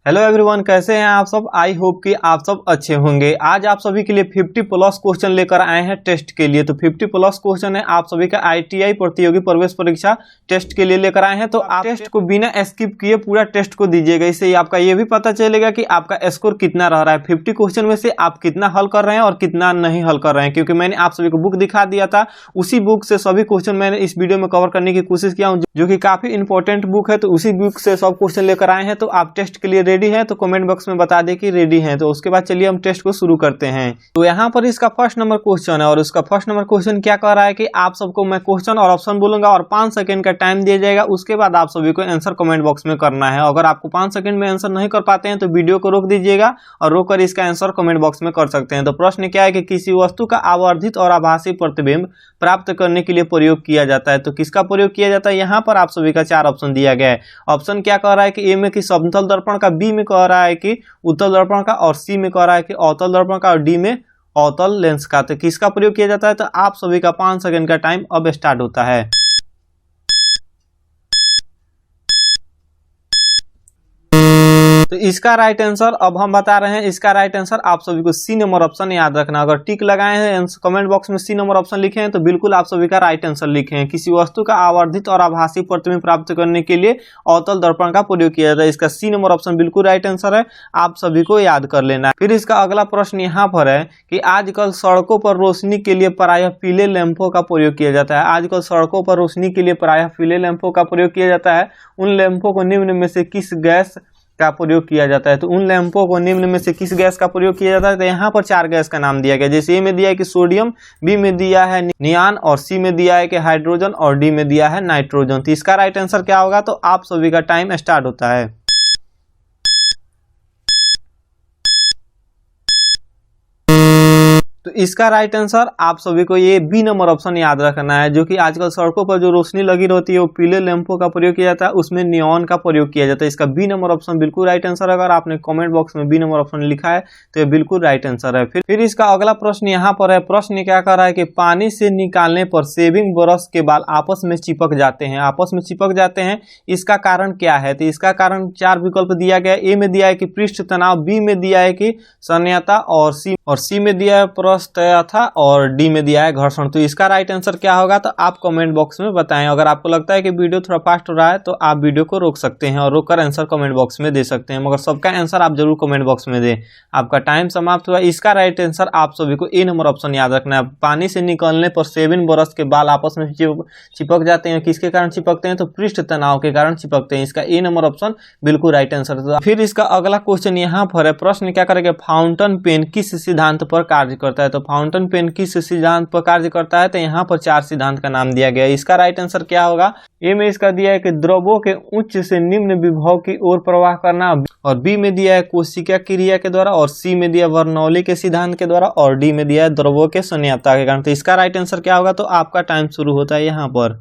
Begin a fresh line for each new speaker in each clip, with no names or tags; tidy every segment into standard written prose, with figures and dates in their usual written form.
Hello everyone, कैसे हैं आप सब। आई होप कि आप सब अच्छे होंगे। आज आप सभी के लिए 50 प्लस क्वेश्चन लेकर आए हैं टेस्ट के लिए। तो 50 प्लस क्वेश्चन है आप सभी का आईटीआई प्रतियोगी प्रवेश परीक्षा टेस्ट के लिए लेकर आए हैं। तो आप टेस्ट को बिना स्किप किए पूरा टेस्ट को दीजिएगा। इससे आपका ये भी पता चलेगा कि आपका स्कोर कितना रह रहा है। 50 क्वेश्चन में से आप कितना हल कर रहे हैं और कितना नहीं हल कर रहे हैं, क्योंकि मैंने आप सभी को बुक दिखा दिया था। उसी बुक से सभी क्वेश्चन मैंने इस वीडियो में कवर करने की कोशिश किया हूँ, जो कि काफी इंपॉर्टेंट बुक है। तो उसी बुक से सब क्वेश्चन लेकर आए हैं। तो आप टेस्ट के लिए रेडी है तो कमेंट बॉक्स में बता दें कि रेडी हैं। तो उसके बाद चलिए हम टेस्ट को शुरू करते हैं। तो यहाँ पर इसका फर्स्ट नंबर क्वेश्चन है और उसका फर्स्ट नंबर क्वेश्चन क्या कह रहा है कि आप सबको मैं क्वेश्चन और ऑप्शन बोलूंगा और 5 सेकंड का टाइम दिया जाएगा। उसके बाद आप सभी को आंसर कमेंट बॉक्स में करना है। अगर आपको 5 सेकंड में आंसर नहीं कर पाते हैं तो वीडियो को रोक दीजिएगा और रोक कर इसका आंसर कमेंट बॉक्स में कर सकते हैं। तो प्रश्न क्या है कि किसी वस्तु का आवर्धित और आभासी प्रतिबिंब प्राप्त करने के लिए प्रयोग किया जाता है। तो किसका प्रयोग किया जाता है, यहाँ पर आप सभी का 4 ऑप्शन दिया गया है। ऑप्शन क्या कह रहा है कि ए में कि समतल दर्पण का, बी में कह रहा है कि उत्तल दर्पण का, और सी में कह रहा है कि अवतल दर्पण का, और डी में अवतल लेंस का। तो किसका प्रयोग किया जाता है, तो आप सभी का 5 सेकंड का टाइम अब स्टार्ट होता है। तो इसका राइट आंसर अब हम बता रहे हैं। इसका राइट आंसर आप सभी को सी नंबर ऑप्शन याद रखना। अगर टिक लगाए हैं कमेंट बॉक्स में सी नंबर ऑप्शन लिखे हैं तो बिल्कुल आप सभी का राइट आंसर लिखे हैं। किसी वस्तु का आवर्धित और आभासी प्रतिबिंब प्राप्त करने के लिए अवतल दर्पण का प्रयोग किया जाता है। इसका सी नंबर ऑप्शन बिल्कुल राइट आंसर है, आप सभी को याद कर लेना है। फिर इसका अगला प्रश्न यहाँ पर है कि आजकल सड़कों पर रोशनी के लिए प्रायः पीले लैंपों का प्रयोग किया जाता है। आजकल सड़कों पर रोशनी के लिए प्रायः पीले लैंपों का प्रयोग किया जाता है। उन लैंपों को निम्न में से किस गैस का प्रयोग किया जाता है। तो उन लैंपों को निम्न में से किस गैस का प्रयोग किया जाता है, तो यहाँ पर 4 गैस का नाम दिया गया। जैसे ए में दिया है कि सोडियम, बी में दिया है नियान, और सी में दिया है कि हाइड्रोजन, और डी में दिया है नाइट्रोजन। तो इसका राइट आंसर क्या होगा, तो आप सभी का टाइम स्टार्ट होता है। तो इसका राइट आंसर आप सभी को ये बी नंबर ऑप्शन याद रखना है, जो कि आजकल सड़कों पर जो रोशनी लगी रहती है वो पीले लैंपों का प्रयोग किया जाता है, उसमें नियॉन का प्रयोग किया जाता है। इसका बी नंबर ऑप्शन बिल्कुल राइट आंसर है। अगर आपने कमेंट बॉक्स में बी नंबर ऑप्शन लिखा है तो ये बिल्कुल राइट आंसर है। फिर इसका अगला प्रश्न यहाँ पर है। प्रश्न क्या कर रहा है कि पानी से निकालने पर शेविंग ब्रश के बाल आपस में चिपक जाते हैं। आपस में चिपक जाते हैं, इसका कारण क्या है। तो इसका कारण 4 विकल्प दिया गया है। ए में दिया है कि पृष्ठ तनाव, बी में दिया है कि सन्यता, और सी में दिया है प्रस्थता था, और डी में दिया है घर्षण। तो इसका राइट आंसर क्या होगा, तो आप कमेंट बॉक्स में बताएं। अगर आपको लगता है कि वीडियो थोड़ा फास्ट हो रहा है तो आप वीडियो को रोक सकते हैं और रोक कर आंसर कमेंट बॉक्स में दे सकते हैं, मगर सबका आंसर आप जरूर कमेंट बॉक्स में दें। आपका टाइम समाप्त हुआ। इसका राइट आंसर आप सभी को ए नंबर ऑप्शन याद रखना है। पानी से निकलने पर शेविंग ब्रश के बाल आपस में चिपक जाते हैं। किसके कारण चिपकते हैं, तो पृष्ठ तनाव के कारण चिपकते हैं। इसका ए नंबर ऑप्शन बिल्कुल राइट आंसर है। फिर इसका अगला क्वेश्चन यहाँ पर है। प्रश्न क्या करेगा, फाउंटेन पेन किस सिद्धांत पर कार्य करता है। तो फाउंटेन पेन किस सिद्धांत पर कार्य करता है, तो यहाँ पर 4 सिद्धांत का नाम दिया गया है। इसका राइट आंसर क्या होगा, ए में इसका दिया है कि द्रवों के उच्च से निम्न विभव की ओर प्रवाह करना, और बी में दिया है कोशिका क्रिया के द्वारा, और सी में दिया बर्नौली के सिद्धांत के द्वारा, और डी में दिया है द्रवों के संयोजकता के कारण। तो इसका राइट आंसर क्या होगा, तो आपका टाइम शुरू होता है यहाँ पर।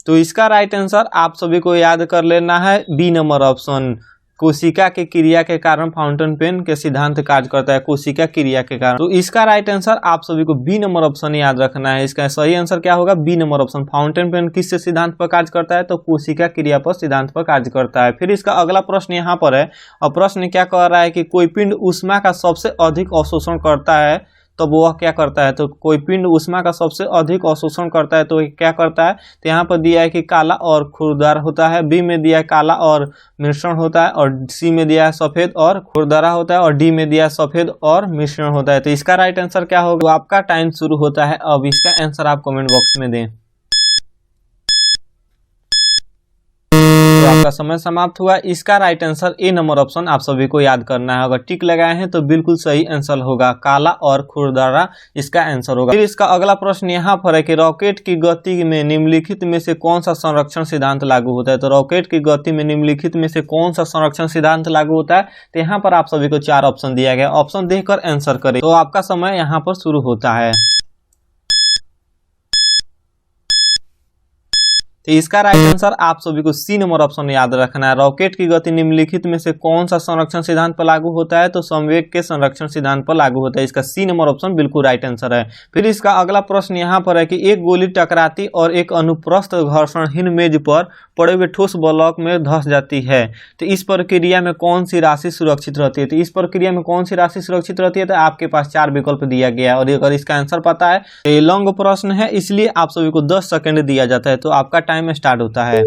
तो इसका राइट आंसर आप सभी को याद कर लेना है, बी नंबर ऑप्शन। कोशिका के क्रिया के कारण फाउंटेन पेन के सिद्धांत कार्य करता है, कोशिका क्रिया के कारण। तो इसका राइट आंसर आप सभी को बी नंबर ऑप्शन याद रखना है। इसका सही आंसर क्या होगा, B number option. Fountain pen किस सिद्धांत पर कार्य करता है, तो कोशिका क्रिया पर सिद्धांत पर कार्य करता है। फिर इसका अगला प्रश्न यहाँ पर है, और प्रश्न क्या कह रहा है कि कोई पिंड ऊष्मा का सबसे अधिक अवशोषण करता है तो वह क्या करता है। तो कोई पिंड ऊष्मा का सबसे अधिक अवशोषण करता है तो क्या करता है, तो यहाँ पर दिया है कि काला और खुरदरा होता है, बी में दिया है काला और मिश्रण होता है, और सी में दिया है सफेद और खुरदरा होता है, और डी में दिया है सफेद और मिश्रण होता है। तो इसका राइट आंसर क्या होगा, तो आपका टाइम शुरू होता है अब। इसका आंसर आप कमेंट बॉक्स में दें। तो आपका समय समाप्त हुआ। इसका right answer A number option आप सभी को याद करना है। अगर टिक लगाए हैं तो बिल्कुल सही आंसर होगा, काला और खुरदरा इसका आंसर होगा। फिर इसका अगला प्रश्न यहाँ पर है कि रॉकेट की गति में निम्नलिखित में से कौन सा संरक्षण सिद्धांत लागू होता है। तो रॉकेट की गति में निम्नलिखित में से कौन सा संरक्षण सिद्धांत लागू होता है, तो यहाँ पर आप सभी को 4 ऑप्शन दिया गया। ऑप्शन देखकर आंसर करें। तो आपका समय यहाँ पर शुरू होता है। तो इसका राइट आंसर आप सभी को सी नंबर ऑप्शन याद रखना है। रॉकेट की गति निम्नलिखित में से कौन सा संरक्षण सिद्धांत पर लागू होता है? तो संवेग के संरक्षण सिद्धांत पर लागू होता है। इसका सी नंबर ऑप्शन बिल्कुल राइट आंसर है। फिर इसका अगला प्रश्न यहाँ पर है कि एक गोली टकराती और एक अनुप्रस्थ घर्षणहीन मेज पर पड़े हुए ठोस ब्लॉक में धंस जाती है, तो इस प्रक्रिया में कौन सी राशि सुरक्षित रहती है? तो इस प्रक्रिया में कौन सी राशि सुरक्षित रहती है? तो आपके पास 4 विकल्प दिया गया है और अगर इसका आंसर पता है तो ये लॉन्ग प्रश्न है, इसलिए आप सभी को 10 सेकंड दिया जाता है। तो आपका टाइम स्टार्ट होता है।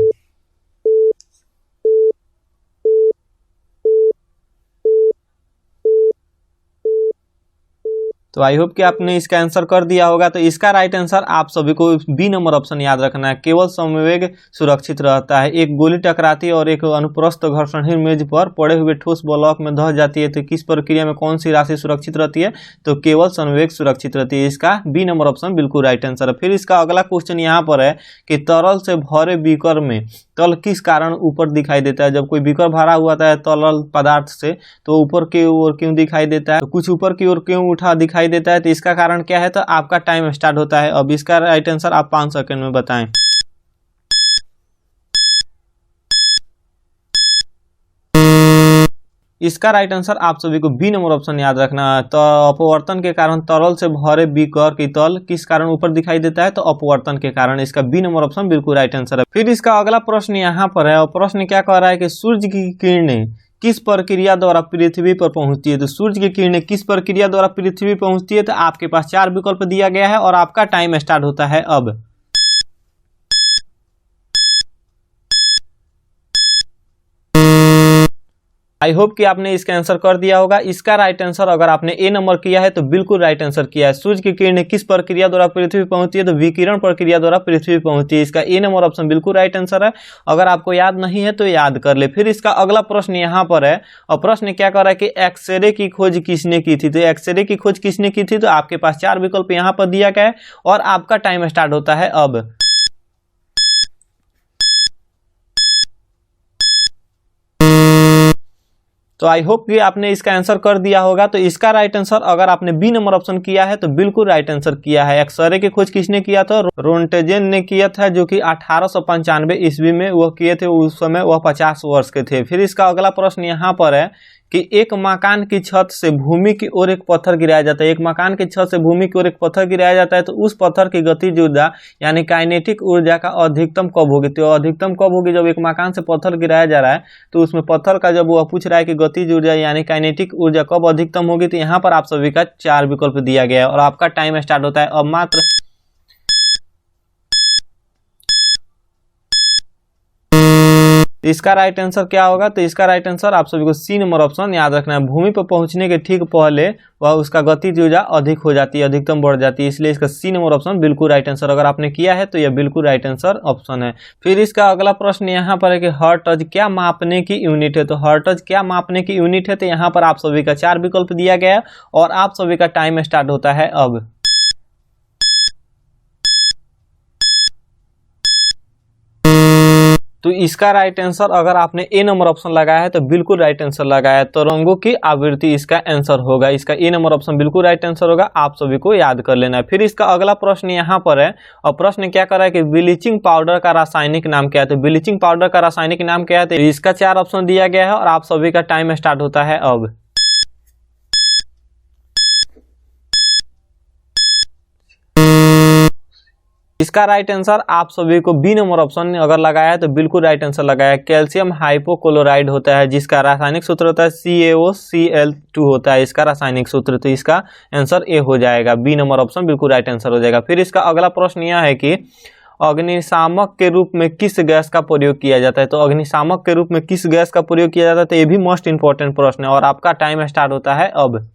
तो आई होप कि आपने इसका आंसर कर दिया होगा। तो इसका राइट आंसर आप सभी को बी नंबर ऑप्शन याद रखना है। केवल संवेग सुरक्षित रहता है। एक गोली टकराती है और एक अनुप्रस्थ घर्षणहीन मेज पर पड़े हुए ठोस ब्लॉक में धंस जाती है, तो किस प्रक्रिया में कौन सी राशि सुरक्षित रहती है? तो केवल संवेग सुरक्षित रहती है। इसका बी नंबर ऑप्शन बिल्कुल राइट आंसर है। फिर इसका अगला क्वेश्चन यहाँ पर है कि तरल से भरे बीकर में तल किस कारण ऊपर दिखाई देता है? जब कोई बीकर भरा हुआ है तरल पदार्थ से तो ऊपर की ओर क्यों दिखाई देता है? तो कुछ ऊपर की ओर क्यों उठा दिखाई देता है? तो इसका कारण क्या है? तो आपका टाइम स्टार्ट होता है। अब इसका राइट आंसर आप 5 सेकंड में बताएं। इसका राइट आंसर आप सभी को बी नंबर ऑप्शन याद रखना है। तो अपवर्तन के कारण तरल से भरे बीकर की तल किस कारण ऊपर दिखाई देता है? तो अपवर्तन के कारण। इसका बी नंबर ऑप्शन बिल्कुल राइट आंसर है। फिर इसका अगला प्रश्न यहाँ पर है और प्रश्न क्या कह रहा है कि सूर्य की किरणें किस प्रक्रिया द्वारा पृथ्वी पर पहुंचती है? तो सूर्य की किरणें किस प्रक्रिया द्वारा पृथ्वी पहुंचती है? तो आपके पास 4 विकल्प दिया गया है और आपका टाइम स्टार्ट होता है अब। आई होप कि आपने इसका आंसर कर दिया होगा। इसका राइट आंसर अगर आपने ए नंबर किया है तो बिल्कुल राइट आंसर किया है। सूर्य की किरणें किस प्रक्रिया द्वारा पृथ्वी पहुंचती है? तो विकिरण प्रक्रिया द्वारा पृथ्वी पहुंचती है। इसका ए नंबर ऑप्शन बिल्कुल राइट आंसर है। अगर आपको याद नहीं है तो याद कर ले। फिर इसका अगला प्रश्न यहाँ पर है और प्रश्न क्या कर रहा है कि एक्सरे की खोज किसने की थी? तो एक्सरे की खोज किसने की थी? तो आपके पास 4 विकल्प यहाँ पर दिया गया है और आपका टाइम स्टार्ट होता है अब। तो आई होप कि आपने इसका आंसर कर दिया होगा। तो इसका राइट आंसर अगर आपने बी नंबर ऑप्शन किया है तो बिल्कुल राइट आंसर किया है। एक्सरे की खोज किसने किया था? रोन्टेजेन ने किया था, जो कि 1895 ईस्वी में वह किए थे। उस समय वह 50 वर्ष के थे। फिर इसका अगला प्रश्न यहाँ पर है कि एक मकान की छत से भूमि की ओर एक पत्थर गिराया जाता है। एक मकान की छत से भूमि की ओर एक पत्थर गिराया जाता है, तो उस पत्थर की गतिज ऊर्जा यानी काइनेटिक ऊर्जा का अधिकतम कब होगी? तो अधिकतम कब होगी? जब एक मकान से पत्थर गिराया जा रहा है तो उसमें पत्थर का जब वह पूछ रहा है कि गतिज ऊर्जा यानी काइनेटिक ऊर्जा कब अधिकतम होगी, तो यहाँ पर आप सभी का 4 विकल्प दिया गया है और आपका टाइम स्टार्ट होता है अब मात्र। इसका राइट आंसर क्या होगा? तो इसका राइट आंसर आप सभी को सी नंबर ऑप्शन याद रखना है। भूमि पर पहुंचने के ठीक पहले वह उसका गतिज ऊर्जा अधिक हो जाती है, अधिकतम बढ़ जाती है, इसलिए इसका सी नंबर ऑप्शन बिल्कुल राइट आंसर अगर आपने किया है तो यह बिल्कुल राइट आंसर ऑप्शन है। फिर इसका अगला प्रश्न यहाँ पर है कि हर्ट्ज क्या मापने की यूनिट है? तो हर्ट्ज क्या मापने की यूनिट है? तो यहाँ पर आप सभी का 4 विकल्प दिया गया है और आप सभी का टाइम स्टार्ट होता है अब। तो इसका राइट आंसर अगर आपने ए नंबर ऑप्शन लगाया है तो बिल्कुल राइट आंसर लगाया है। तो रंगों की आवृत्ति इसका आंसर होगा। इसका ए नंबर ऑप्शन बिल्कुल राइट आंसर होगा। आप सभी को याद कर लेना है। फिर इसका अगला प्रश्न यहाँ पर है और प्रश्न क्या कर रहा है कि ब्लीचिंग पाउडर का रासायनिक नाम क्या है? तो ब्लीचिंग पाउडर का रासायनिक नाम क्या है? तो इसका 4 ऑप्शन दिया गया है और आप सभी का टाइम स्टार्ट होता है अब। इसका राइट आंसर आप सभी को बी नंबर ऑप्शन अगर लगाया है तो बिल्कुल राइट आंसर लगाया है। कैल्शियम हाइपोक्लोराइड होता है जिसका रासायनिक सूत्र होता है CaOCl2 होता है इसका रासायनिक सूत्र। तो इसका आंसर ए हो जाएगा। बी नंबर ऑप्शन बिल्कुल राइट आंसर हो जाएगा। फिर इसका अगला प्रश्न यह है कि अग्निशामक के रूप में किस गैस का प्रयोग किया जाता है? तो अग्निशामक के रूप में किस गैस का प्रयोग किया जाता है? तो ये भी मोस्ट इंपॉर्टेंट प्रश्न है और आपका टाइम स्टार्ट होता है अब।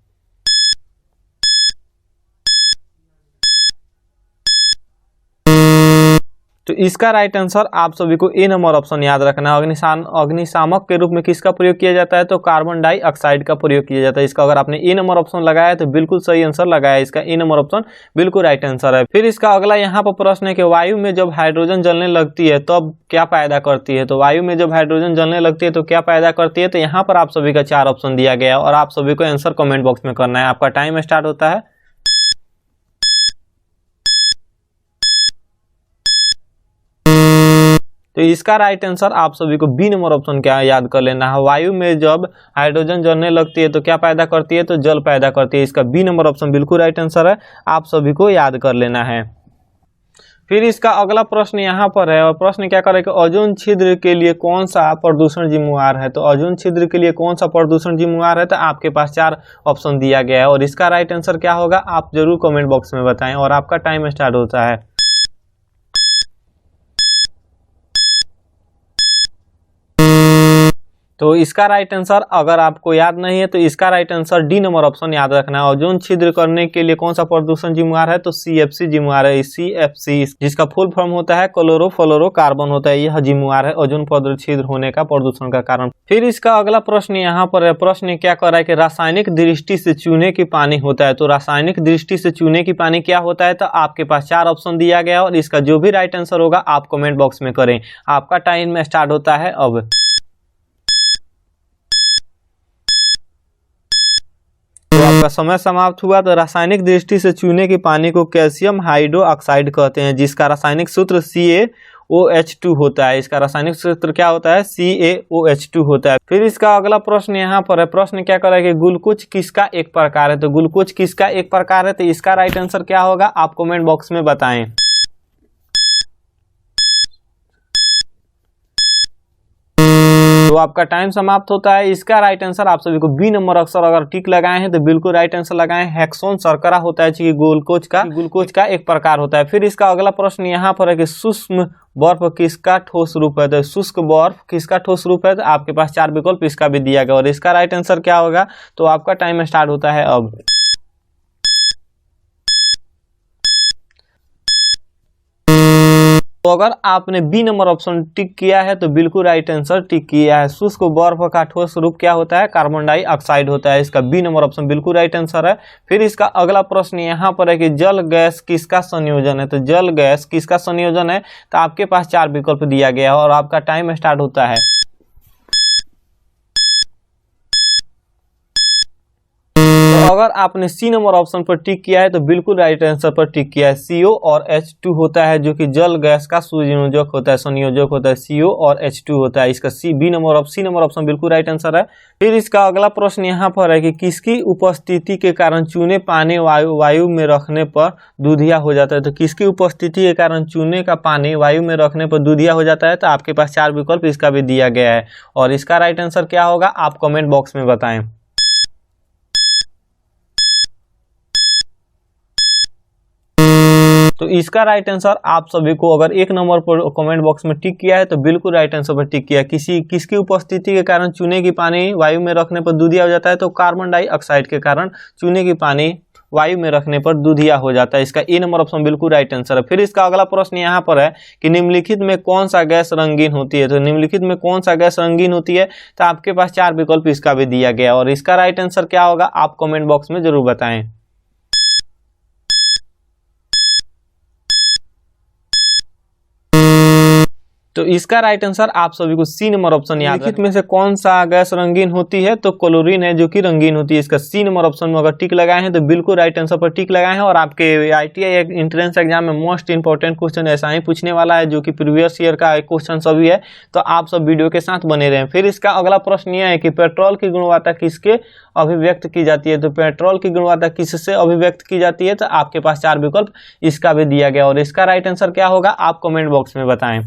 तो इसका राइट आंसर आप सभी को ए नंबर ऑप्शन याद रखना है। अग्निशामक के रूप में किसका प्रयोग किया जाता है? तो कार्बन डाइऑक्साइड का प्रयोग किया जाता है। इसका अगर आपने ए नंबर ऑप्शन लगाया है तो बिल्कुल सही आंसर लगाया है। इसका ए नंबर ऑप्शन बिल्कुल राइट आंसर है। फिर इसका अगला यहाँ पर प्रश्न है कि वायु में जब हाइड्रोजन जलने लगती है तब क्या पैदा करती है? तो वायु में जब हाइड्रोजन जलने लगती है तो क्या पैदा करती है? तो यहाँ पर आप सभी का 4 ऑप्शन दिया गया है और आप सभी को आंसर कमेंट बॉक्स में करना है। आपका टाइम स्टार्ट होता है। तो इसका राइट आंसर आप सभी को बी नंबर ऑप्शन क्या याद कर लेना है। वायु में जब हाइड्रोजन जलने लगती है तो क्या पैदा करती है, तो जल पैदा करती है। इसका बी नंबर ऑप्शन बिल्कुल राइट आंसर है, आप सभी को याद कर लेना है। फिर इसका अगला प्रश्न यहाँ पर है, और प्रश्न क्या करे कि ओजोन छिद्र के लिए कौन सा प्रदूषण जिम्मेवार है। तो ओजोन छिद्र के लिए कौन सा प्रदूषण जिम्मेवार है, तो आपके पास 4 ऑप्शन दिया गया है और इसका राइट आंसर क्या होगा आप जरूर कमेंट बॉक्स में बताएं और आपका टाइम स्टार्ट होता है। तो इसका राइट आंसर अगर आपको याद नहीं है तो इसका right answer D number option याद रखना है। ओजोन छिद्र करने के लिए कौन सा प्रदूषण जिम्मेवार है, तो CFC जिम्मेवार है। CFC जिसका फुल फॉर्म होता है क्लोरोफ्लोरोकार्बन होता है, यह जिम्मेवार है ओजोन परत छिद्र होने का प्रदूषण का कारण। फिर इसका अगला प्रश्न यहाँ पर है, प्रश्न क्या कर रहा है कि रासायनिक दृष्टि से चूने की पानी होता है। तो रासायनिक दृष्टि से चूने की पानी क्या होता है, तो आपके पास 4 ऑप्शन दिया गया है और इसका जो भी राइट आंसर होगा आप कमेंट बॉक्स में करें। आपका टाइम में स्टार्ट होता है अब। तो आपका समय समाप्त हुआ। तो रासायनिक दृष्टि से चूने की पानी को कैल्शियम हाइड्रोक्साइड कहते हैं, जिसका रासायनिक सूत्र CaOH2 होता है। इसका रासायनिक सूत्र क्या होता है, CaOH2 होता है। फिर इसका अगला प्रश्न यहाँ पर है, प्रश्न क्या कर रहा है कि ग्लूकोज किसका एक प्रकार है। तो ग्लूकोज किसका एक प्रकार है, तो इसका राइट आंसर क्या होगा आप कमेंट बॉक्स में बताएं। तो आपका टाइम समाप्त होता है। इसका राइट आंसर आप सभी को बी नंबर अक्षर अगर टिक लगाए हैं तो बिल्कुल राइट आंसर लगाएं। हेक्सोन शर्करा होता है ग्लूकोज का एक प्रकार होता है। फिर इसका अगला प्रश्न यहाँ पर है कि सूक्ष्म बर्फ किसका ठोस रूप है। तो शुष्क बर्फ किसका ठोस रूप है, तो आपके पास 4 विकल्प इसका भी दिया गया और इसका राइट आंसर क्या होगा। तो आपका टाइम स्टार्ट होता है अब। तो अगर आपने बी नंबर ऑप्शन टिक किया है तो बिल्कुल राइट आंसर टिक किया है। शुष्क बर्फ का ठोस रूप क्या होता है, कार्बन डाइऑक्साइड होता है। इसका बी नंबर ऑप्शन बिल्कुल राइट आंसर है। फिर इसका अगला प्रश्न यहाँ पर है कि जल गैस किसका संयोजन है। तो जल गैस किसका संयोजन है, तो आपके पास 4 विकल्प दिया गया है और आपका टाइम स्टार्ट होता है। अगर आपने सी नंबर ऑप्शन पर टिक किया है तो बिल्कुल राइट आंसर पर टिक किया है। CO और H2 होता है जो कि जल गैस का संयोजक होता है, संयोजक होता है CO और H2 होता है। इसका सी नंबर ऑप्शन बिल्कुल राइट आंसर है। फिर इसका अगला प्रश्न यहाँ पर है कि किसकी उपस्थिति के कारण चूने पानी वायु में रखने पर दूधिया हो जाता है। तो किसकी उपस्थिति के कारण चूने का पानी वायु में रखने पर दूधिया हो जाता है, तो आपके पास 4 विकल्प इसका भी दिया गया है और इसका राइट आंसर क्या होगा आप कमेंट बॉक्स में बताएं। तो इसका राइट आंसर आप सभी को अगर 1 नंबर पर कमेंट बॉक्स में टिक किया है तो बिल्कुल राइट आंसर पर टिक किया। किसकी उपस्थिति के कारण चूने की पानी वायु में रखने पर दूधिया हो जाता है, तो कार्बन डाइऑक्साइड के कारण चूने की पानी वायु में रखने पर दूधिया हो जाता है। इसका ए नंबर ऑप्शन बिल्कुल राइट आंसर है। फिर इसका अगला प्रश्न यहाँ पर है कि निम्नलिखित में कौन सा गैस रंगीन होती है। तो निम्नलिखित में कौन सा गैस रंगीन होती है, तो आपके पास 4 विकल्प इसका भी दिया गया और इसका राइट आंसर क्या होगा आप कमेंट बॉक्स में जरूर बताएं। तो इसका राइट आंसर आप सभी को सी नंबर ऑप्शन याद है। में से कौन सा गैस रंगीन होती है, तो क्लोरीन है जो कि रंगीन होती है। इसका सी नंबर ऑप्शन में अगर टिक लगाए हैं तो बिल्कुल राइट आंसर पर टिक लगाए हैं और आपके ITI एंट्रेंस एग्जाम में मोस्ट इंपॉर्टेंट क्वेश्चन ऐसा ही पूछने वाला है जो कि प्रीवियस ईयर का क्वेश्चन सभी है, तो आप सब वीडियो के साथ बने रहें। फिर इसका अगला प्रश्न यह है कि पेट्रोल की गुणवत्ता किसके अभिव्यक्त की जाती है। तो पेट्रोल की गुणवत्ता किससे अभिव्यक्त की जाती है, तो आपके पास 4 विकल्प इसका भी दिया गया और इसका राइट आंसर क्या होगा आप कमेंट बॉक्स में बताएं।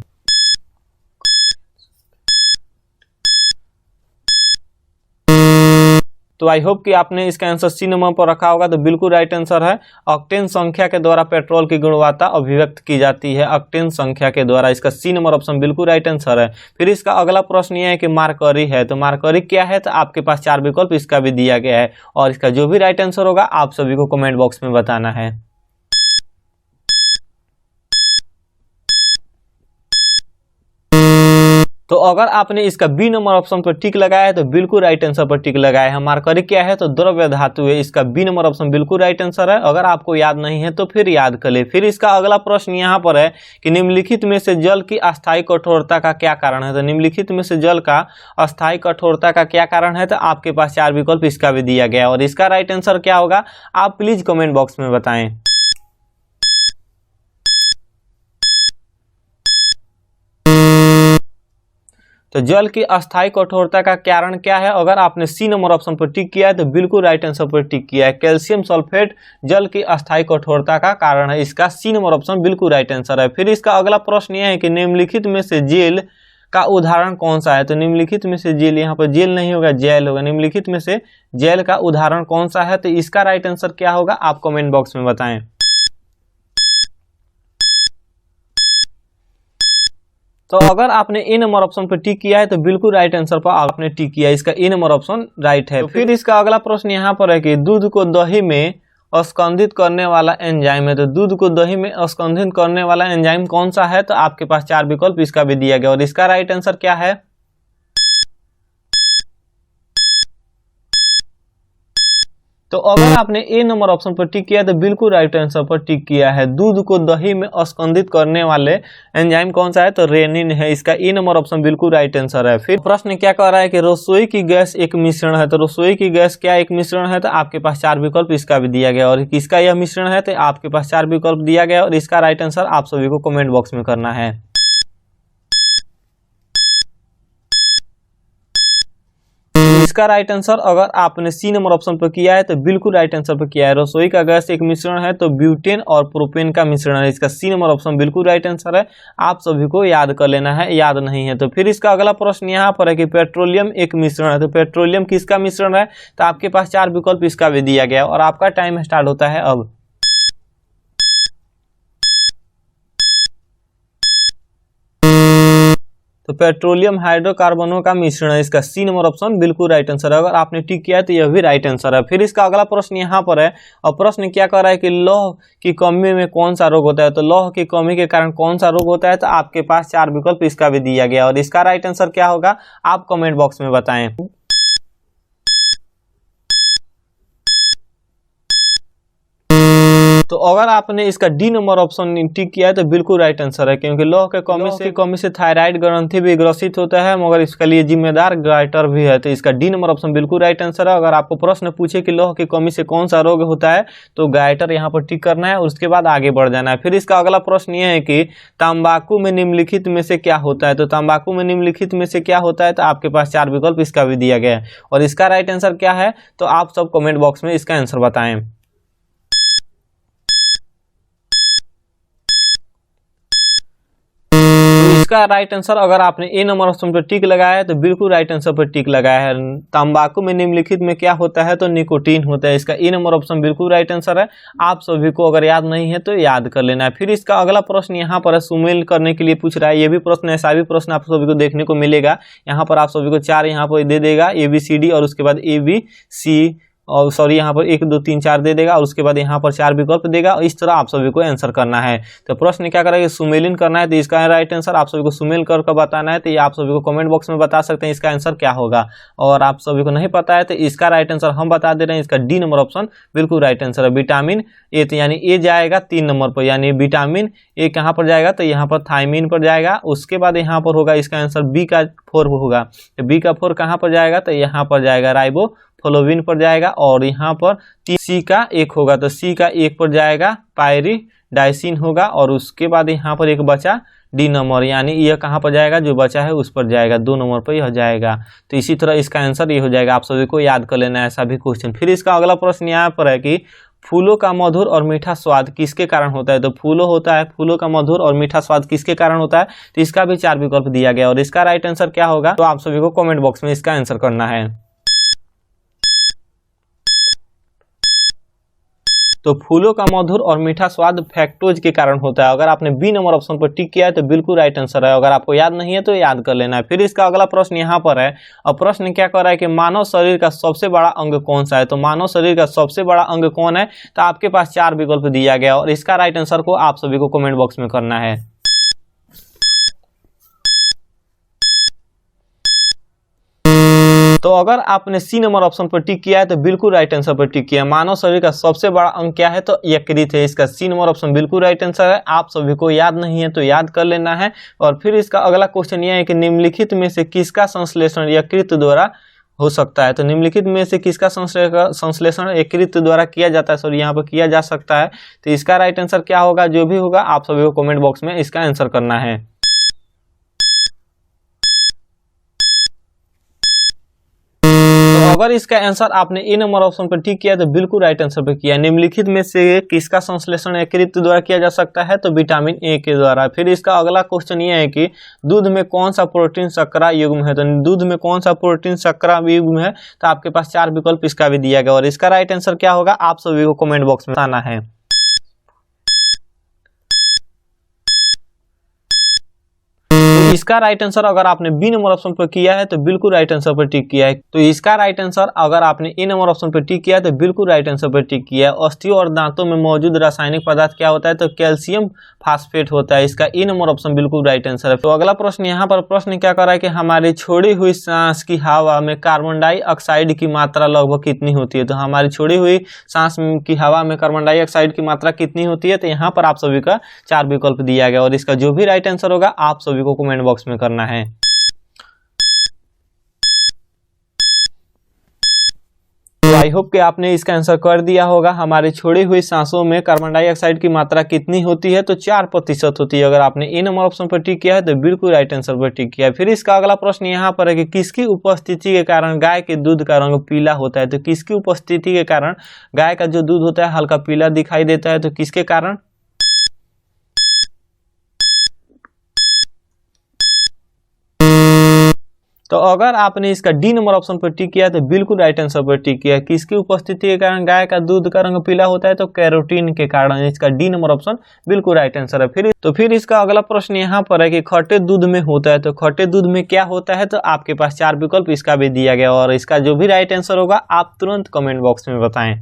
तो आई होप कि आपने इसका आंसर सी नंबर पर रखा होगा, तो बिल्कुल राइट आंसर है। ऑक्टेन संख्या के द्वारा पेट्रोल की गुणवत्ता अभिव्यक्त की जाती है, ऑक्टेन संख्या के द्वारा। इसका सी नंबर ऑप्शन बिल्कुल राइट आंसर है। फिर इसका अगला प्रश्न यह है कि मार्करी है, तो मार्करी क्या है, तो आपके पास 4 विकल्प इसका भी दिया गया है और इसका जो भी राइट आंसर होगा आप सभी को कमेंट बॉक्स में बताना है। तो अगर आपने इसका बी नंबर ऑप्शन पर टिक लगाया है तो बिल्कुल राइट आंसर पर टिक लगाया है। मार्करी क्या है, तो द्रव्य धातु है। इसका बी नंबर ऑप्शन बिल्कुल राइट आंसर है। अगर आपको याद नहीं है तो फिर याद कर ले। फिर इसका अगला प्रश्न यहाँ पर है कि निम्नलिखित में से जल की अस्थायी कठोरता का क्या कारण है। तो निम्नलिखित में से जल का अस्थायी कठोरता का क्या कारण है, तो आपके पास 4 विकल्प इसका भी दिया गया और इसका राइट आंसर क्या होगा आप प्लीज कमेंट बॉक्स में बताएं। तो जल की अस्थायी कठोरता का कारण क्या है? अगर आपने सी नंबर ऑप्शन पर टिक किया है तो बिल्कुल राइट आंसर पर टिक किया है। कैल्शियम सल्फेट जल की अस्थायी कठोरता का कारण है। इसका सी नंबर ऑप्शन बिल्कुल राइट आंसर है। फिर इसका अगला प्रश्न यह है कि निम्नलिखित में से जेल का उदाहरण कौन सा है? तो निम्नलिखित में से जेल, यहाँ पर जेल नहीं होगा, जेल होगा। निम्नलिखित में से जेल का उदाहरण कौन सा है? तो इसका राइट आंसर क्या होगा आप कमेंट बॉक्स में बताएं। तो अगर आपने ए नंबर ऑप्शन पर टिक किया है तो बिल्कुल राइट आंसर पर आपने टिक किया है। इसका ए नंबर ऑप्शन राइट है। तो फिर इसका अगला प्रश्न यहाँ पर है कि दूध को दही में अस्कंधित करने वाला एंजाइम है। तो दूध को दही में अस्कंधित करने वाला एंजाइम कौन सा है? तो आपके पास 4 विकल्प इसका भी दिया गया और इसका राइट आंसर क्या है? तो अगर आपने ए नंबर ऑप्शन पर टिक किया तो बिल्कुल राइट आंसर पर टिक किया है। दूध को दही में अस्कंधित करने वाले एंजाइम कौन सा है? तो रेनिन है। इसका ए नंबर ऑप्शन बिल्कुल राइट आंसर है। फिर प्रश्न क्या कह रहा है कि रसोई की गैस एक मिश्रण है। तो रसोई की गैस क्या एक मिश्रण है? तो आपके पास 4 विकल्प इसका भी दिया गया और किसका यह मिश्रण है? तो आपके पास 4 विकल्प दिया गया और इसका राइट आंसर आप सभी को कमेंट बॉक्स में करना है। इसका राइट आंसर अगर आपने सी नंबर ऑप्शन पर किया है तो बिल्कुल राइट आंसर पर किया है। रसोई का गैस एक मिश्रण है तो ब्यूटेन और प्रोपेन का मिश्रण है। इसका सी नंबर ऑप्शन बिल्कुल राइट आंसर है। आप सभी को याद कर लेना है, याद नहीं है तो फिर इसका अगला प्रश्न यहाँ पर है कि पेट्रोलियम एक मिश्रण है। तो पेट्रोलियम किसका मिश्रण है? तो आपके पास 4 विकल्प इसका भी दिया गया और आपका टाइम स्टार्ट होता है अब। तो पेट्रोलियम हाइड्रोकार्बनों का मिश्रण है। इसका सी नंबर ऑप्शन बिल्कुल राइट आंसर है। अगर आपने टिक किया है तो यह भी राइट आंसर है। फिर इसका अगला प्रश्न यहाँ पर है और प्रश्न क्या कर रहा है कि लौह की कमी में कौन सा रोग होता है? तो लौह की कमी के कारण कौन सा रोग होता है? तो आपके पास 4 विकल्प इसका भी दिया गया और इसका राइट आंसर क्या होगा आप कमेंट बॉक्स में बताएं। तो अगर आपने इसका डी नंबर ऑप्शन टिक किया है तो बिल्कुल राइट आंसर है, क्योंकि लौह के कमी से थायराइड ग्रंथि भी ग्रसित होता है मगर इसके लिए जिम्मेदार गाइटर भी है। तो इसका डी नंबर ऑप्शन बिल्कुल राइट आंसर है। अगर आपको प्रश्न पूछे कि लौह की कमी से कौन सा रोग होता है तो गाइटर यहाँ पर टिक करना है और उसके बाद आगे बढ़ जाना है। फिर इसका अगला प्रश्न यह है कि तंबाकू में निम्नलिखित में से क्या होता है? तो तंबाकू में निम्नलिखित में से क्या होता है? तो आपके पास 4 विकल्प इसका भी दिया गया है और इसका राइट आंसर क्या है तो आप सब कमेंट बॉक्स में इसका आंसर बताएं। इसका राइट आंसर अगर आपने ए नंबर ऑप्शन पर टिक लगाया है तो बिल्कुल राइट आंसर पर टिक लगाया है। तंबाकू में निम्नलिखित में क्या होता है? तो निकोटीन होता है। इसका ए नंबर ऑप्शन बिल्कुल राइट आंसर है। आप सभी को अगर याद नहीं है तो याद कर लेना है। फिर इसका अगला प्रश्न यहाँ पर सुमेल करने के लिए पूछ रहा है। ये भी प्रश्न ऐसा भी प्रश्न आप सभी को देखने को मिलेगा। यहाँ पर आप सभी को 4 यहाँ पर दे देगा ABCD और उसके बाद ABC और सॉरी यहाँ पर 1 2 3 4 दे देगा और उसके बाद यहाँ पर 4 विकल्प देगा और इस तरह आप सभी को आंसर करना है। तो प्रश्न क्या करेगा सुमेलिन करना है तो इसका राइट आंसर आप सभी को सुमेल करके बताना है। तो ये आप सभी को कमेंट बॉक्स में बता सकते हैं इसका आंसर क्या होगा। और आप सभी को नहीं पता है तो इसका राइट आंसर हम बता दे रहे हैं। इसका डी नंबर ऑप्शन बिल्कुल राइट आंसर है। विटामिन ए, तो यानी ए जाएगा 3 नंबर पर, यानी विटामिन ए कहाँ पर जाएगा? तो यहाँ पर थायमिन पर जाएगा। उसके बाद यहाँ पर होगा इसका आंसर बी का 4 होगा। तो बी का 4 कहाँ पर जाएगा? तो यहाँ पर जाएगा राइबोफ्लोविन पर जाएगा और यहाँ पर सी का 1 होगा तो सी का 1 पर जाएगा पायरिडाइसिन होगा और उसके बाद यहाँ पर एक बचा डी नंबर, यानी यह कहाँ पर जाएगा? जो बचा है उस पर जाएगा, 2 नंबर पर यह जाएगा। तो इसी तरह इसका आंसर ये हो जाएगा। आप सभी को याद कर लेना है ऐसा भी क्वेश्चन। फिर इसका अगला प्रश्न यहाँ पर है कि फूलों का मधुर और मीठा स्वाद किसके कारण होता है? तो फूलों का मधुर और मीठा स्वाद किसके कारण होता है? तो इसका भी 4 विकल्प दिया गया और इसका राइट आंसर क्या होगा तो आप सभी को कमेंट बॉक्स में इसका आंसर करना है। तो फूलों का मधुर और मीठा स्वाद फैक्टोज के कारण होता है। अगर आपने बी नंबर ऑप्शन पर टिक किया है तो बिल्कुल राइट आंसर है। अगर आपको याद नहीं है तो याद कर लेना है। फिर इसका अगला प्रश्न यहाँ पर है और प्रश्न क्या कर रहा है कि मानव शरीर का सबसे बड़ा अंग कौन सा है? तो मानव शरीर का सबसे बड़ा अंग कौन है? तो आपके पास 4 विकल्प दिया गया और इसका राइट आंसर को आप सभी को कमेंट बॉक्स में करना है। तो अगर आपने सी नंबर ऑप्शन पर टिक किया है तो बिल्कुल राइट आंसर पर टिक किया। मानव शरीर का सबसे बड़ा अंग क्या है? तो यकृत है। इसका सी नंबर ऑप्शन बिल्कुल राइट आंसर है। आप सभी को याद नहीं है तो याद कर लेना है। और फिर इसका अगला क्वेश्चन यह है कि निम्नलिखित में से किसका संश्लेषण यकृत द्वारा हो सकता है? तो निम्नलिखित में से किसका संश्लेषण यकृत द्वारा किया जाता है? सॉरी यहाँ पर किया जा सकता है। तो इसका राइट आंसर क्या होगा? जो भी होगा आप सभी को कमेंट बॉक्स में इसका आंसर करना है। अगर इसका आंसर आपने ए नंबर ऑप्शन पर टिक किया तो बिल्कुल राइट आंसर पर किया। निम्नलिखित में से किसका संश्लेषण यकृत द्वारा किया जा सकता है? तो विटामिन ए के द्वारा। फिर इसका अगला क्वेश्चन ये है कि दूध में कौन सा प्रोटीन शर्करा युग्म है? तो दूध में कौन सा प्रोटीन शर्करा युग्म है? तो आपके पास 4 विकल्प इसका भी दिया गया और इसका राइट आंसर क्या होगा आप सभी को कमेंट बॉक्स में बताना है। इसका राइट आंसर अगर आपने बी नंबर ऑप्शन पर किया है तो बिल्कुल राइट आंसर पर टिक किया है। तो इसका राइट आंसर अगर आपने ए नंबर ऑप्शन पर टिक किया है तो बिल्कुल राइट आंसर पर टिक किया है। अस्थियों और दांतों में मौजूद रासायनिक पदार्थ क्या होता है? तो कैल्शियम फास्फेट होता है। इसका ए नंबर ऑप्शन बिल्कुल राइट आंसर है। तो अगला प्रश्न यहाँ पर प्रश्न क्या कर रहा है कि हमारी छोड़ी हुई सांस की हवा में कार्बन डाइऑक्साइड की मात्रा लगभग कितनी होती है? तो हमारी छोड़ी हुई सांस की हवा में कार्बन डाइऑक्साइड की मात्रा कितनी होती है? तो यहाँ पर आप सभी का 4 विकल्प दिया गया और इसका जो भी राइट आंसर होगा आप सभी को कमेंट बॉक्स में करना है। तो आई होप कि आपने इसका आंसर कर दिया होगा। हमारी छोड़ी हुई सांसों में कार्बन डाइऑक्साइड की मात्रा कितनी होती है? तो 4% होती है। अगर आपने ए नंबर ऑप्शन पर टिक किया है तो बिल्कुल राइट आंसर पर टिक किया है। फिर इसका अगला प्रश्न यहाँ पर है कि किसकी उपस्थिति के कारण गाय के दूध का रंग पीला होता है? तो किसकी उपस्थिति के कारण गाय का जो दूध होता है हल्का पीला दिखाई देता है? तो किसके कारण? तो अगर आपने इसका डी नंबर ऑप्शन पर टिक किया तो बिल्कुल राइट आंसर पर टिक किया। किसकी उपस्थिति के कारण गाय का दूध का रंग पीला होता है? तो कैरोटीन के कारण। इसका डी नंबर ऑप्शन बिल्कुल राइट आंसर है। फिर इसका अगला प्रश्न यहाँ पर है कि खट्टे दूध में होता है। तो खट्टे दूध में क्या होता है? तो आपके पास 4 विकल्प इसका भी दिया गया और इसका जो भी राइट आंसर होगा आप तुरंत कमेंट बॉक्स में बताएं।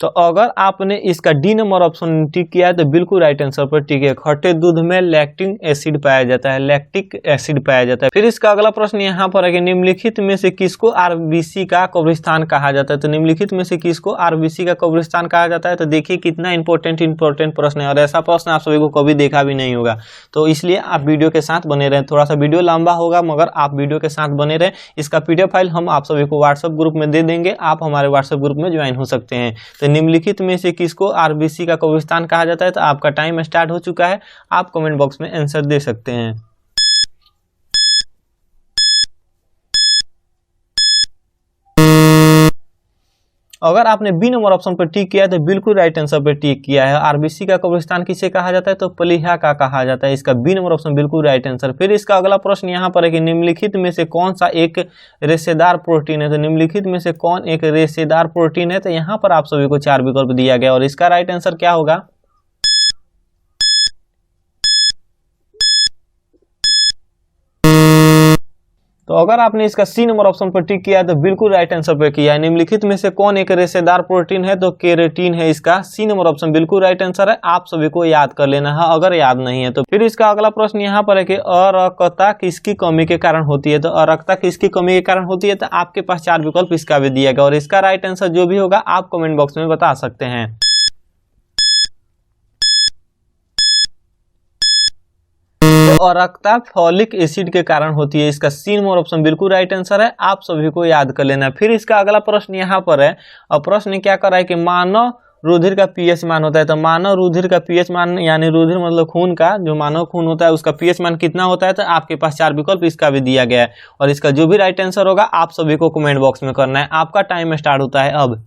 तो अगर आपने इसका डी नंबर ऑप्शन टिक किया है तो बिल्कुल राइट आंसर पर टिक है। खट्टे दूध में लैक्टिक एसिड पाया जाता है, लैक्टिक एसिड पाया जाता है। फिर इसका अगला प्रश्न यहाँ पर है कि निम्नलिखित में से किसको आरबीसी का कब्रिस्तान कहा जाता है? तो निम्नलिखित में से किसको आरबीसी का कब्रिस्तान कहा जाता है? तो देखिए कितना इंपॉर्टेंट प्रश्न है और ऐसा प्रश्न आप सभी को कभी देखा भी नहीं होगा। तो इसलिए आप वीडियो के साथ बने रहें। थोड़ा सा वीडियो लंबा होगा मगर आप वीडियो के साथ बने रहें। इसका पीडीएफ फाइल हम आप सभी को व्हाट्सएप ग्रुप में दे देंगे, आप हमारे व्हाट्सएप ग्रुप में ज्वाइन हो सकते हैं। तो निम्नलिखित में से किसको आरबीसी का कब्रिस्तान कहा जाता है? तो आपका टाइम स्टार्ट हो चुका है, आप कमेंट बॉक्स में आंसर दे सकते हैं। अगर आपने बी नंबर ऑप्शन पर टिक किया है तो बिल्कुल राइट आंसर पर टिक किया है। आरबीसी का कब्रिस्तान किसे कहा जाता है? तो प्लीहा का कहा जाता है। इसका बी नंबर ऑप्शन बिल्कुल राइट आंसर। फिर इसका अगला प्रश्न यहाँ पर है कि निम्नलिखित में से कौन सा एक रेशेदार प्रोटीन है? तो निम्नलिखित में से कौन एक रेशेदार प्रोटीन है? तो यहाँ पर आप सभी को 4 विकल्प दिया गया और इसका राइट आंसर क्या होगा? तो अगर आपने इसका सी नंबर ऑप्शन पर टिक किया है तो बिल्कुल राइट आंसर पर किया है। निम्नलिखित में से कौन एक रेशेदार प्रोटीन है? तो केराटिन है। इसका सी नंबर ऑप्शन बिल्कुल राइट आंसर है। आप सभी को याद कर लेना है अगर याद नहीं है तो। फिर इसका अगला प्रश्न यहाँ पर है कि अरक्तता किसकी कमी के कारण होती है? तो अरक्तता किसकी कमी के कारण होती है? तो आपके पास 4 विकल्प इसका भी दिया गया और इसका राइट आंसर जो भी होगा आप कमेंट बॉक्स में बता सकते हैं। अरक्तता फॉलिक एसिड के कारण होती है। इसका सी नंबर ऑप्शन बिल्कुल राइट आंसर है। आप सभी को याद कर लेना। फिर इसका अगला प्रश्न यहाँ पर है और प्रश्न क्या कर रहा है कि मानव रुधिर का पीएच मान होता है। तो मानव रुधिर का पीएच मान यानी रुधिर मतलब खून का जो मानव खून होता है उसका पीएच मान कितना होता है? तो आपके पास 4 विकल्प इसका भी दिया गया है और इसका जो भी राइट आंसर होगा आप सभी को कमेंट बॉक्स में करना है। आपका टाइम स्टार्ट होता है अब।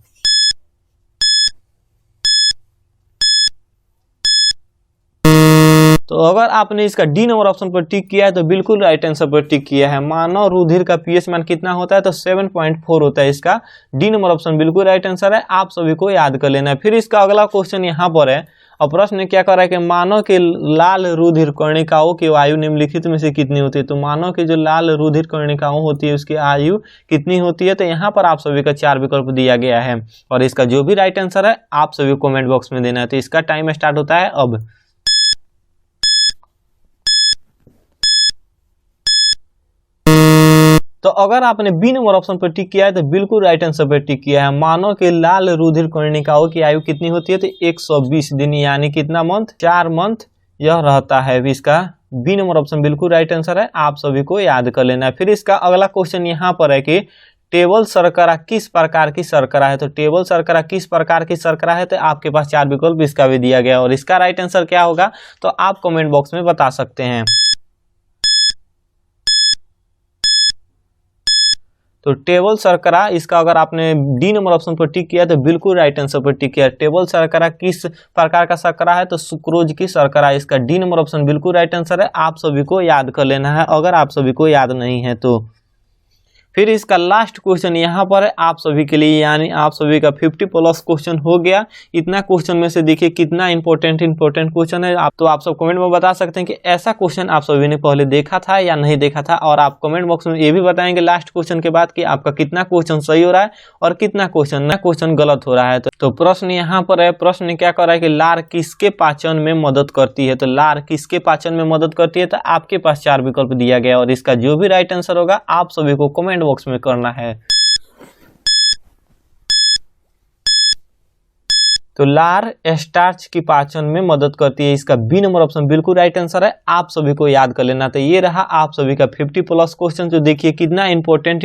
तो अगर आपने इसका डी नंबर ऑप्शन पर टिक किया है तो बिल्कुल राइट आंसर पर टिक किया है। मानव रुधिर का पीएच मान कितना होता है? तो 7.4 होता है। इसका डी नंबर ऑप्शन बिल्कुल राइट आंसर है। आप सभी को याद कर लेना है। फिर इसका अगला क्वेश्चन यहाँ पर है और प्रश्न क्या कर रहा है कि मानव के लाल रुधिर कर्णिकाओं की आयु निम्नलिखित में से कितनी होती है? तो मानव की जो लाल रुधिर कर्णिकाओं होती है उसकी आयु कितनी होती है? तो यहाँ पर आप सभी का 4 विकल्प दिया गया है और इसका जो भी राइट आंसर है आप सभी को कमेंट बॉक्स में देना है। तो इसका टाइम स्टार्ट होता है अब। तो अगर आपने बी नंबर ऑप्शन पर टिक किया है तो बिल्कुल राइट आंसर पर टिक किया है। मानव के लाल रुधिर कर्णिकाओं की आयु कितनी होती है? तो 120 दिन यानी कितना मंथ? 4 मंथ यह रहता है। इसका बी नंबर ऑप्शन बिल्कुल राइट आंसर है। आप सभी को याद कर लेना है। फिर इसका अगला क्वेश्चन यहाँ पर है कि टेबल शर्करा किस प्रकार की शर्करा है। तो टेबल शर्करा किस प्रकार की शर्करा है, तो आपके पास 4 विकल्प इसका भी दिया गया और इसका राइट आंसर क्या होगा तो आप कमेंट बॉक्स में बता सकते हैं। तो टेबल शर्करा, इसका अगर आपने डी नंबर ऑप्शन पर टिक किया तो बिल्कुल राइट आंसर पर टिक किया। टेबल शर्करा किस प्रकार का शर्करा है, तो सुक्रोज की शर्करा, इसका डी नंबर ऑप्शन बिल्कुल राइट आंसर है। आप सभी को याद कर लेना है अगर आप सभी को याद नहीं है तो। फिर इसका लास्ट क्वेश्चन यहाँ पर है आप सभी के लिए, यानी आप सभी का 50+ क्वेश्चन हो गया। इतना क्वेश्चन में से देखिए कितना इंपॉर्टेंट क्वेश्चन है। आप सब कमेंट में बता सकते हैं कि ऐसा क्वेश्चन आप सभी ने पहले देखा था या नहीं देखा था, और आप कमेंट बॉक्स में ये भी बताएंगे लास्ट क्वेश्चन के बाद कि आपका कितना क्वेश्चन सही हो रहा है और कितना क्वेश्चन गलत हो रहा है। तो प्रश्न यहाँ पर है, प्रश्न क्या कर रहा है कि लार किसके पाचन में मदद करती है। तो लार किसके पाचन में मदद करती है, तो आपके पास 4 विकल्प दिया गया और इसका जो भी राइट आंसर होगा आप सभी को कमेंट बॉक्स में करना है। तो लार स्टार्च की पाचन में मदद करती है, इसका बी नंबर ऑप्शन बिल्कुल राइट आंसर है। आप सभी को याद कर लेना। तो ये रहा आप सभी का 50+ क्वेश्चन। जो देखिए कितना इंपॉर्टेंट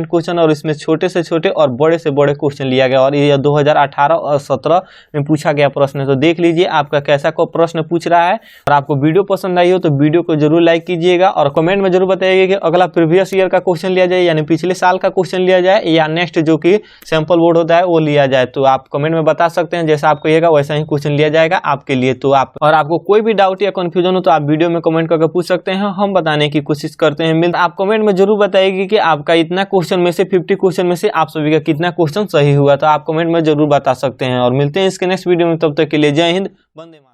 क्वेश्चन, और इसमें छोटे से छोटे और बड़े से बड़े क्वेश्चन लिया गया और ये 2018 और 17 में पूछा गया प्रश्न है। तो देख लीजिए आपका कैसा को प्रश्न पूछ रहा है। और आपको वीडियो पसंद आई हो तो वीडियो को जरूर लाइक कीजिएगा और कमेंट में जरूर बताइएगा कि अगला प्रीवियस ईयर का क्वेश्चन लिया जाए, यानी पिछले साल का क्वेश्चन लिया जाए, या नेक्स्ट जो कि सैंपल बोर्ड होता है वो लिया जाए। तो आप कमेंट में बता सकते हैं, जैसा आपको कहिएगा वैसा ही क्वेश्चन लिया जाएगा आपके लिए। तो आपको कोई भी डाउट या कंफ्यूजन हो तो आप वीडियो में कमेंट करके पूछ सकते हैं, हम बताने की कोशिश करते हैं। आप कमेंट में जरूर बताइए कि आपका इतना क्वेश्चन में से 50 क्वेश्चन में से आप सभी का कितना क्वेश्चन सही हुआ। तो आप कमेंट में जरूर बता सकते हैं और मिलते हैं इसके नेक्स्ट वीडियो में। तब तक के लिए जय हिंद, वंदे मातरम।